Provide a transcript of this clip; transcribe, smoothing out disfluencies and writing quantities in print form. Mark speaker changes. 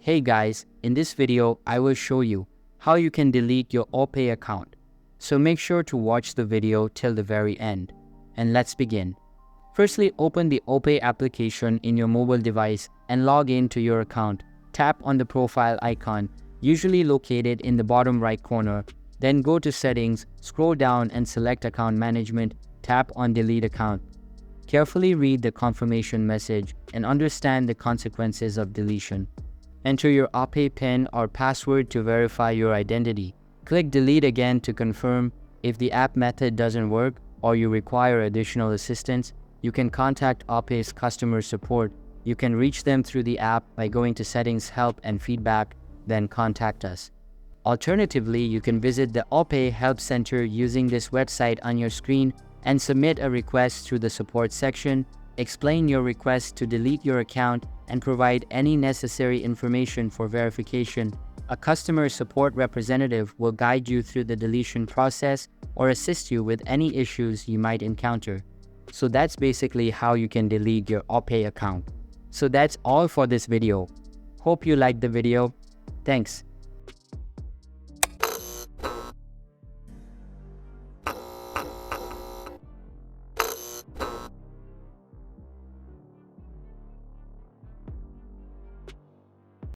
Speaker 1: Hey guys, in this video, I will show you how you can delete your Opay account. So make sure to watch the video till the very end. And let's begin. Firstly, open the Opay application in your mobile device and log in to your account. Tap on the profile icon, usually located in the bottom right corner. Then go to Settings, scroll down and select Account Management. Tap on Delete Account. Carefully read the confirmation message and understand the consequences of deletion. Enter your Opay PIN or password to verify your identity. Click Delete again to confirm. If the app method doesn't work or you require additional assistance, you can contact Opay's customer support. You can reach them through the app by going to Settings, Help and Feedback, then contact us. Alternatively, you can visit the Opay Help Center using this website on your screen and submit a request through the support section. Explain your request to delete your account and provide any necessary information for verification. A customer support representative will guide you through the deletion process or assist you with any issues you might encounter. So that's basically how you can delete your Opay account. So that's all for this video. Hope you liked the video. Thanks.